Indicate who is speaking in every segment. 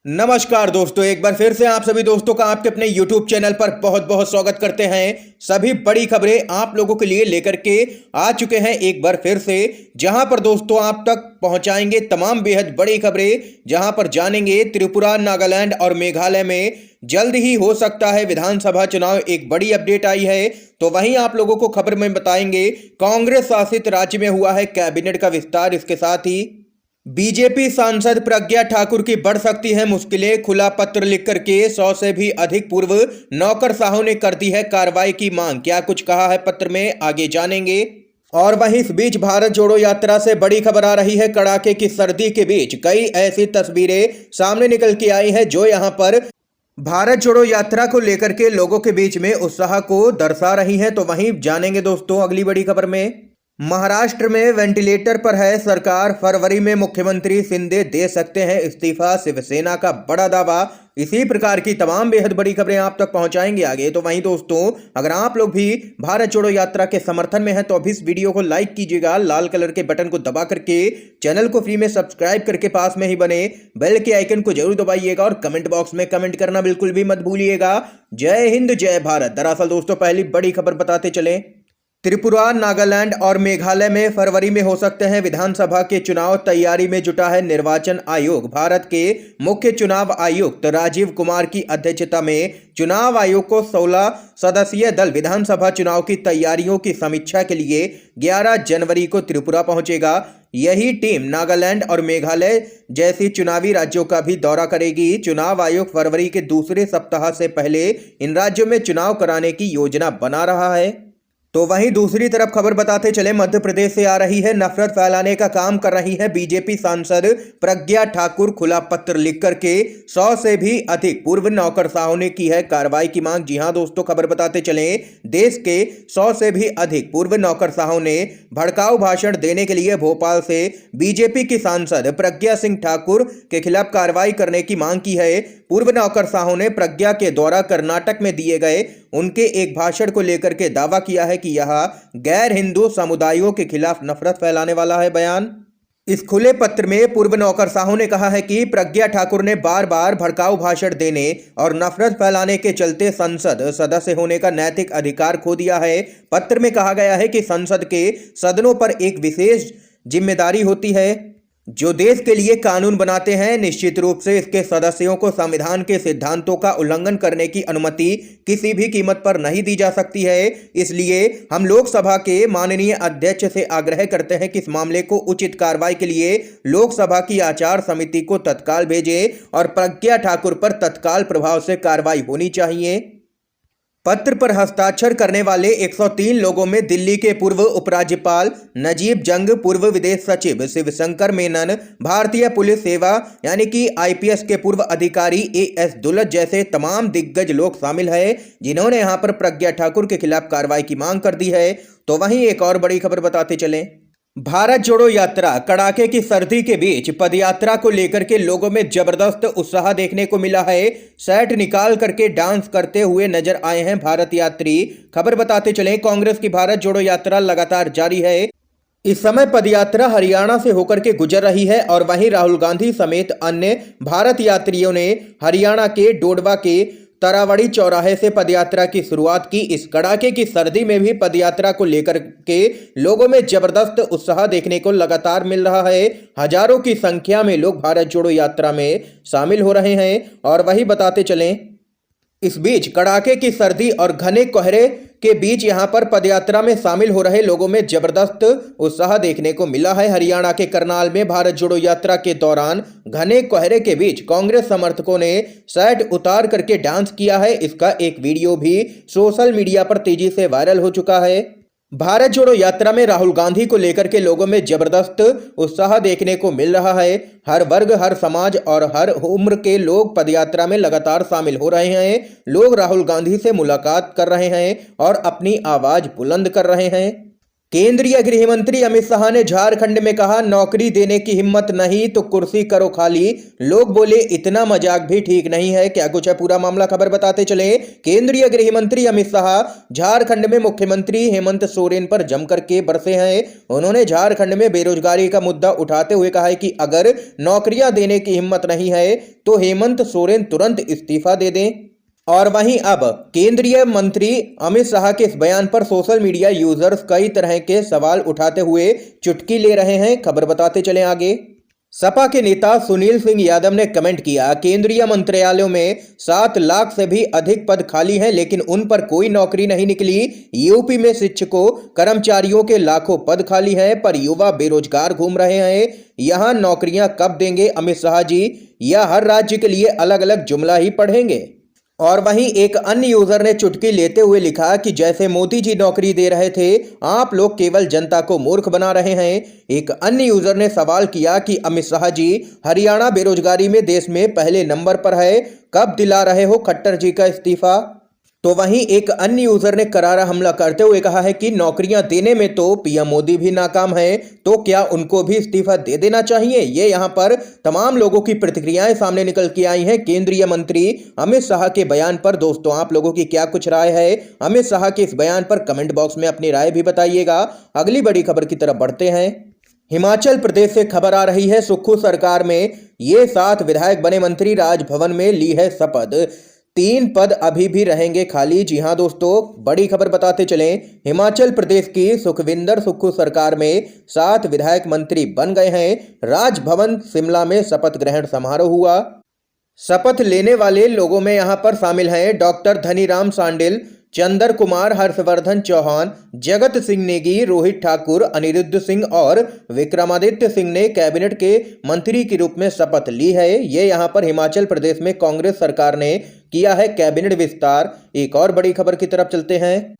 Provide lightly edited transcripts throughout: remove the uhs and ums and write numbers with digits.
Speaker 1: नमस्कार दोस्तों, एक बार फिर से आप सभी दोस्तों का आपके अपने YouTube चैनल पर बहुत बहुत स्वागत करते हैं। सभी बड़ी खबरें आप लोगों के लिए लेकर के आ चुके हैं एक बार फिर से, जहां पर दोस्तों आप तक पहुंचाएंगे तमाम बेहद बड़ी खबरें। जहां पर जानेंगे त्रिपुरा, नागालैंड और मेघालय में जल्द ही हो सकता है विधानसभा चुनाव। एक बड़ी अपडेट आई है, तो वहीं आप लोगों को खबर में बताएंगे कांग्रेस शासित राज्य में हुआ है कैबिनेट का विस्तार। इसके साथ ही बीजेपी सांसद प्रज्ञा ठाकुर की बढ़ सकती है मुश्किलें, खुला पत्र लिख करके 100 से भी अधिक पूर्व नौकरशाहों ने कर दी है कार्रवाई की मांग। क्या कुछ कहा है पत्र में, आगे जानेंगे। और वहीं इस बीच भारत जोड़ो यात्रा से बड़ी खबर आ रही है। कड़ाके की सर्दी के बीच कई ऐसी तस्वीरें सामने निकल के आई हैं जो यहां पर भारत जोड़ो यात्रा को लेकर के लोगों के बीच में उत्साह को दर्शा रही हैं। तो वहीं जानेंगे दोस्तों अगली बड़ी खबर में। महाराष्ट्र में वेंटिलेटर पर है सरकार, फरवरी में मुख्यमंत्री शिंदे दे सकते हैं इस्तीफा, शिवसेना का बड़ा दावा। इसी प्रकार की तमाम बेहद बड़ी खबरें आप तक पहुंचाएंगे आगे। तो वहीं दोस्तों अगर आप लोग भी भारत जोड़ो यात्रा के समर्थन में हैं तो अभी इस वीडियो को लाइक कीजिएगा, लाल कलर के बटन को दबा करके चैनल को फ्री में सब्सक्राइब करके पास में ही बने बेल के आइकन को जरूर दबाइएगा और कमेंट बॉक्स में कमेंट करना बिल्कुल भी मत भूलिएगा। जय हिंद, जय भारत। दरअसल दोस्तों पहली बड़ी खबर बताते चले। त्रिपुरा, नागालैंड और मेघालय में फरवरी में हो सकते हैं विधानसभा के चुनाव। तैयारी में जुटा है निर्वाचन आयोग। भारत के मुख्य चुनाव आयुक्त राजीव कुमार की अध्यक्षता में चुनाव आयोग को 16 सदस्यीय दल विधानसभा चुनाव की तैयारियों की समीक्षा के लिए 11 जनवरी को त्रिपुरा पहुंचेगा। यही टीम नागालैंड और मेघालय जैसी चुनावी राज्यों का भी दौरा करेगी। चुनाव आयोग फरवरी के दूसरे सप्ताह से पहले इन राज्यों में चुनाव कराने की योजना बना रहा है। तो वहीं दूसरी तरफ खबर बताते चले, मध्य प्रदेश से आ रही है। नफरत फैलाने का काम कर रही है बीजेपी सांसद प्रज्ञा ठाकुर। खुला पत्र लिख करके 100 से भी अधिक पूर्व नौकरशाहों ने की है कार्रवाई की मांग। जी हां दोस्तों, खबर बताते चले, देश के 100 से भी अधिक पूर्व नौकरशाहों ने भड़काऊ भाषण देने के लिए भोपाल से बीजेपी की सांसद प्रज्ञा सिंह ठाकुर के खिलाफ कार्रवाई करने की मांग की है। पूर्व नौकरशाहों ने प्रज्ञा के द्वारा कर्नाटक में दिए गए उनके एक भाषण को लेकर के दावा किया है कि यह गैर हिंदू समुदायों के खिलाफ नफरत फैलाने वाला है बयान। इस खुले पत्र में पूर्व नौकरशाहों ने कहा है कि प्रज्ञा ठाकुर ने बार बार भड़काऊ भाषण देने और नफरत फैलाने के चलते संसद सदस्य होने का नैतिक अधिकार खो दिया है। पत्र में कहा गया है कि संसद के सदनों पर एक विशेष जिम्मेदारी होती है जो देश के लिए कानून बनाते हैं। निश्चित रूप से इसके सदस्यों को संविधान के सिद्धांतों का उल्लंघन करने की अनुमति किसी भी कीमत पर नहीं दी जा सकती है। इसलिए हम लोकसभा के माननीय अध्यक्ष से आग्रह करते हैं कि इस मामले को उचित कार्रवाई के लिए लोकसभा की आचार समिति को तत्काल भेजें और प्रज्ञा ठाकुर पर तत्काल प्रभाव से कार्रवाई होनी चाहिए। पत्र पर हस्ताक्षर करने वाले 103 लोगों में दिल्ली के पूर्व उपराज्यपाल नजीब जंग, पूर्व विदेश सचिव शिवशंकर मेनन, भारतीय पुलिस सेवा यानी कि आईपीएस के पूर्व अधिकारी एएस दुलत जैसे तमाम दिग्गज लोग शामिल हैं, जिन्होंने यहां पर प्रज्ञा ठाकुर के खिलाफ कार्रवाई की मांग कर दी है। तो वहीं एक और बड़ी खबर बताते चलें। भारत जोड़ो यात्रा, कड़ाके की सर्दी के बीच पदयात्रा को लेकर के लोगों में जबरदस्त उत्साह देखने को मिला है। शर्ट निकाल करके डांस करते हुए नजर आए हैं भारत यात्री। खबर बताते चलें, कांग्रेस की भारत जोड़ो यात्रा लगातार जारी है। इस समय पदयात्रा हरियाणा से होकर के गुजर रही है और वहीं राहुल गांधी समेत अन्य भारत यात्रियों ने हरियाणा के डोडवा के तरावड़ी चौराहे से पदयात्रा की शुरुआत की। इस कड़ाके की सर्दी में भी पदयात्रा को लेकर के लोगों में जबरदस्त उत्साह देखने को लगातार मिल रहा है। हजारों की संख्या में लोग भारत जोड़ो यात्रा में शामिल हो रहे हैं। और वही बताते चलें, इस बीच कड़ाके की सर्दी और घने कोहरे के बीच यहां पर पदयात्रा में शामिल हो रहे लोगों में जबरदस्त उत्साह देखने को मिला है। हरियाणा के करनाल में भारत जोड़ो यात्रा के दौरान घने कोहरे के बीच कांग्रेस समर्थकों ने शर्ट उतार करके डांस किया है। इसका एक वीडियो भी सोशल मीडिया पर तेजी से वायरल हो चुका है। भारत जोड़ो यात्रा में राहुल गांधी को लेकर के लोगों में जबरदस्त उत्साह देखने को मिल रहा है। हर वर्ग, हर समाज और हर उम्र के लोग पदयात्रा में लगातार शामिल हो रहे हैं। लोग राहुल गांधी से मुलाकात कर रहे हैं और अपनी आवाज बुलंद कर रहे हैं। केंद्रीय गृह मंत्री अमित शाह ने झारखंड में कहा, नौकरी देने की हिम्मत नहीं तो कुर्सी करो खाली। लोग बोले इतना मजाक भी ठीक नहीं है। क्या कुछ है पूरा मामला, खबर बताते चले। केंद्रीय गृह मंत्री अमित शाह झारखंड में मुख्यमंत्री हेमंत सोरेन पर जमकर के बरसे हैं। उन्होंने झारखंड में बेरोजगारी का मुद्दा उठाते हुए कहा है कि अगर नौकरियां देने की हिम्मत नहीं है तो हेमंत सोरेन तुरंत इस्तीफा दे दें। और वहीं अब केंद्रीय मंत्री अमित शाह के इस बयान पर सोशल मीडिया यूजर्स कई तरह के सवाल उठाते हुए चुटकी ले रहे हैं। खबर बताते चलें आगे। सपा के नेता सुनील सिंह यादव ने कमेंट किया, केंद्रीय मंत्रालयों में 7 लाख से भी अधिक पद खाली हैं लेकिन उन पर कोई नौकरी नहीं निकली। यूपी में शिक्षकों कर्मचारियों के लाखों पद खाली हैं पर युवा बेरोजगार घूम रहे हैं। यहां नौकरियां कब देंगे अमित शाह जी, या हर राज्य के लिए अलग अलग जुमला ही पढ़ेंगे। और वहीं एक अन्य यूजर ने चुटकी लेते हुए लिखा कि जैसे मोदी जी नौकरी दे रहे थे, आप लोग केवल जनता को मूर्ख बना रहे हैं। एक अन्य यूजर ने सवाल किया कि अमित शाह जी, हरियाणा बेरोजगारी में देश में पहले नंबर पर है, कब दिला रहे हो खट्टर जी का इस्तीफा। तो वहीं एक अन्य यूजर ने करारा हमला करते हुए कहा है कि नौकरियां देने में तो पीएम मोदी भी नाकाम है, तो क्या उनको भी इस्तीफा दे देना चाहिए। ये यहां पर तमाम लोगों की प्रतिक्रियाएं सामने निकल के आई हैं केंद्रीय मंत्री अमित शाह के बयान पर। दोस्तों, आप लोगों की क्या कुछ राय है अमित शाह के इस बयान पर, कमेंट बॉक्स में अपनी राय भी बताइएगा। अगली बड़ी खबर की तरफ बढ़ते हैं। हिमाचल प्रदेश से खबर आ रही है, सुक्खू सरकार में ये 7 विधायक बने मंत्री, राजभवन में ली है शपथ। 3 पद अभी भी रहेंगे खाली। जी हां दोस्तों, बड़ी खबर बताते चलें। हिमाचल प्रदेश की सुखविंदर सुक्खू सरकार में 7 विधायक मंत्री बन गए हैं। राजभवन शिमला में शपथ ग्रहण समारोह हुआ। शपथ लेने वाले लोगों में यहां पर शामिल हैं डॉक्टर धनीराम शांडिल, चंदर कुमार, हर्षवर्धन चौहान, जगत सिंह नेगी, रोहित ठाकुर, अनिरुद्ध सिंह और विक्रमादित्य सिंह ने कैबिनेट के मंत्री के रूप में शपथ ली है। ये यहां पर हिमाचल प्रदेश में कांग्रेस सरकार ने किया है कैबिनेट विस्तार। एक और बड़ी खबर की तरफ चलते हैं।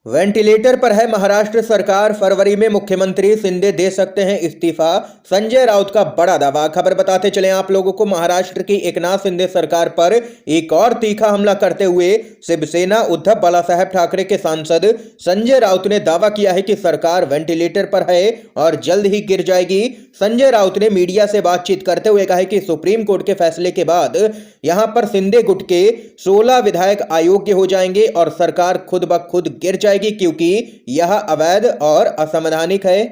Speaker 1: वेंटिलेटर पर है महाराष्ट्र सरकार, फरवरी में मुख्यमंत्री शिंदे दे सकते हैं इस्तीफा, संजय राउत का बड़ा दावा। खबर बताते चलें आप लोगों को। महाराष्ट्र की एकनाथ शिंदे सरकार पर एक और तीखा हमला करते हुए शिवसेना उद्धव बालासाहेब ठाकरे के सांसद संजय राउत ने दावा किया है कि सरकार वेंटिलेटर पर है और जल्द ही गिर जाएगी। संजय राउत ने मीडिया से बातचीत करते हुए कहा कि सुप्रीम कोर्ट के फैसले के बाद यहां पर शिंदे गुट के 16 विधायक अयोग्य हो जाएंगे और सरकार खुद ब खुद गिर जाएगी, क्योंकि यह अवैध और असंवैधानिक है।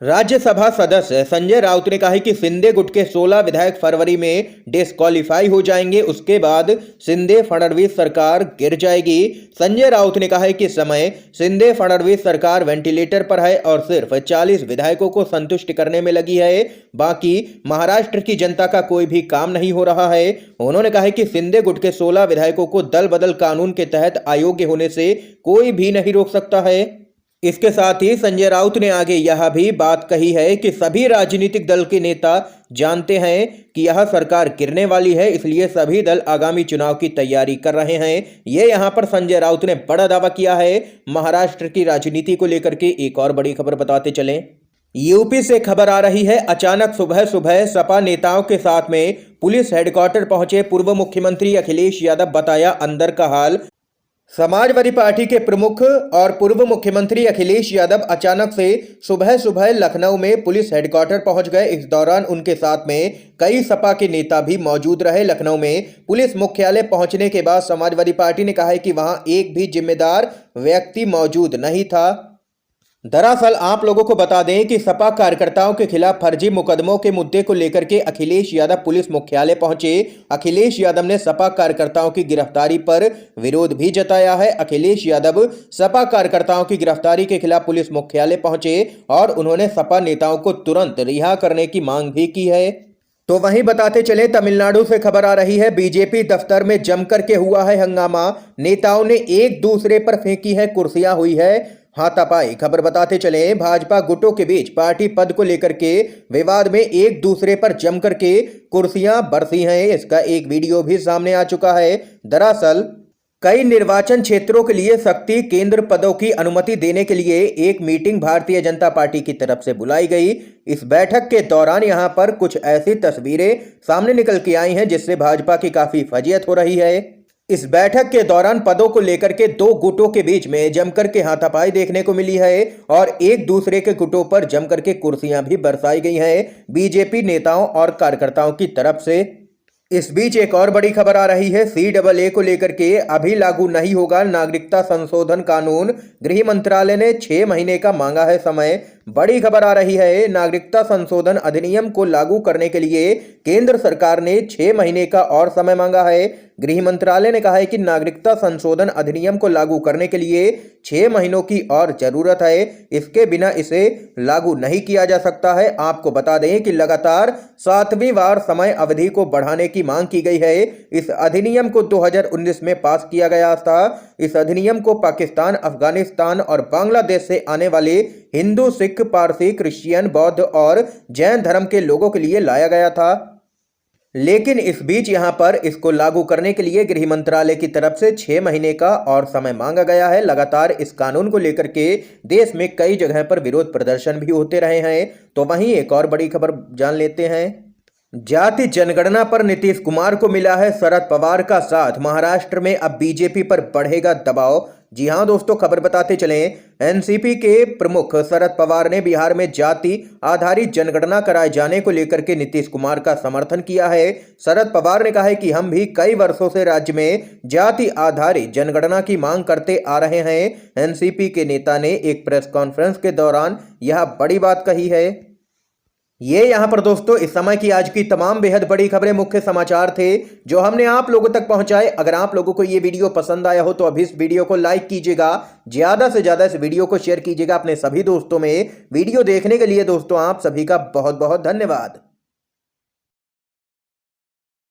Speaker 1: राज्यसभा सदस्य संजय राउत ने कहा कि शिंदे गुट के 16 विधायक फरवरी में डिस्क्वालीफाई हो जाएंगे, उसके बाद शिंदे फडणवीस सरकार गिर जाएगी। संजय राउत ने कहा कि समय शिंदे फडणवीस सरकार वेंटिलेटर पर है और सिर्फ 40 विधायकों को संतुष्ट करने में लगी है, बाकी महाराष्ट्र की जनता का कोई भी काम नहीं हो रहा है। उन्होंने कहा कि शिंदे गुट के 16 विधायकों को दल बदल कानून के तहत अयोग्य होने से कोई भी नहीं रोक सकता है। इसके साथ ही संजय राउत ने आगे यह भी बात कही है कि सभी राजनीतिक दल के नेता जानते हैं कि यह सरकार गिरने वाली है, इसलिए सभी दल आगामी चुनाव की तैयारी कर रहे हैं। ये यहां पर संजय राउत ने बड़ा दावा किया है महाराष्ट्र की राजनीति को लेकर के। एक और बड़ी खबर बताते चलें। यूपी से खबर आ रही है, अचानक सुबह सुबह सपा नेताओं के साथ में पुलिस हेडक्वार्टर पहुंचे पूर्व मुख्यमंत्री अखिलेश यादव, बताया अंदर का हाल। समाजवादी पार्टी के प्रमुख और पूर्व मुख्यमंत्री अखिलेश यादव अचानक से सुबह सुबह लखनऊ में पुलिस हेडक्वार्टर पहुंच गए। इस दौरान उनके साथ में कई सपा के नेता भी मौजूद रहे। लखनऊ में पुलिस मुख्यालय पहुंचने के बाद समाजवादी पार्टी ने कहा है कि वहां एक भी जिम्मेदार व्यक्ति मौजूद नहीं था। दरअसल आप लोगों को बता दें कि सपा कार्यकर्ताओं के खिलाफ फर्जी मुकदमों के मुद्दे को लेकर के अखिलेश यादव पुलिस मुख्यालय पहुंचे। अखिलेश यादव ने सपा कार्यकर्ताओं की गिरफ्तारी पर विरोध भी जताया है। अखिलेश यादव सपा कार्यकर्ताओं की गिरफ्तारी के खिलाफ पुलिस मुख्यालय पहुंचे और उन्होंने सपा नेताओं को तुरंत रिहा करने की मांग भी की है। तो वहीं बताते चले, तमिलनाडु से खबर आ रही है, बीजेपी दफ्तर में जमकर के हुआ है हंगामा, नेताओं ने एक दूसरे पर फेंकी है कुर्सियां, हुई है हाथापाई। खबर बताते चले, भाजपा गुटों के बीच पार्टी पद को लेकर के विवाद में एक दूसरे पर जमकर के कुर्सियां बरसी हैं। इसका एक वीडियो भी सामने आ चुका है। दरअसल कई निर्वाचन क्षेत्रों के लिए शक्ति केंद्र पदों की अनुमति देने के लिए एक मीटिंग भारतीय जनता पार्टी की तरफ से बुलाई गई। इस बैठक के दौरान यहां पर कुछ ऐसी तस्वीरें सामने निकल के आई हैं जिससे भाजपा की काफी फजीहत हो रही है। इस बैठक के दौरान पदों को लेकर के दो गुटों के बीच में जमकर के हाथापाई देखने को मिली है और एक दूसरे के गुटों पर जमकर के कुर्सियां भी बरसाई गई हैं बीजेपी नेताओं और कार्यकर्ताओं की तरफ से। इस बीच एक और बड़ी खबर आ रही है CAA को लेकर के। अभी लागू नहीं होगा नागरिकता संशोधन कानून, गृह मंत्रालय ने 6 महीने का मांगा है समय। बड़ी खबर आ रही है, नागरिकता संशोधन अधिनियम को लागू करने के लिए केंद्र सरकार ने 6 महीने का और समय मांगा है। गृह मंत्रालय ने कहा है कि नागरिकता संशोधन अधिनियम को लागू करने के लिए 6 महीनों की और जरूरत है, इसके बिना इसे लागू नहीं किया जा सकता है। आपको बता दें कि लगातार 7वीं बार समय अवधि को बढ़ाने की मांग की गई है। इस अधिनियम को 2019 में पास किया गया था। इस अधिनियम को पाकिस्तान, अफगानिस्तान और बांग्लादेश से आने वाले हिंदू, सिख, पारसी, क्रिश्चियन, बौद्ध और जैन धर्म के लोगों के लिए लाया गया था। लेकिन इस बीच यहां पर इसको लागू करने के लिए गृह मंत्रालय की तरफ से 6 महीने का और समय मांगा गया है। लगातार इस कानून को लेकर के देश में कई जगह पर विरोध प्रदर्शन भी होते रहे हैं। तो वहीं एक और बड़ी खबर जान लेते हैं। जाति जनगणना पर नीतीश कुमार को मिला है शरद पवार का साथ। महाराष्ट्र में अब बीजेपी पर बढ़ेगा दबाव। जी हां दोस्तों, खबर बताते चलें। एनसीपी के प्रमुख शरद पवार ने बिहार में जाति आधारित जनगणना कराए जाने को लेकर के नीतीश कुमार का समर्थन किया है। शरद पवार ने कहा है कि हम भी कई वर्षों से राज्य में जाति आधारित जनगणना की मांग करते आ रहे हैं। एनसीपी के नेता ने एक प्रेस कॉन्फ्रेंस के दौरान यह बड़ी बात कही है। ये यहाँ पर दोस्तों इस समय की आज की तमाम बेहद बड़ी खबरें, मुख्य समाचार थे जो हमने आप लोगों तक पहुंचाए। अगर आप लोगों को ये वीडियो पसंद आया हो तो अभी इस वीडियो को लाइक कीजिएगा, ज्यादा से ज्यादा इस वीडियो को शेयर कीजिएगा अपने सभी दोस्तों में। वीडियो देखने के लिए दोस्तों आप सभी का बहुत बहुत धन्यवाद।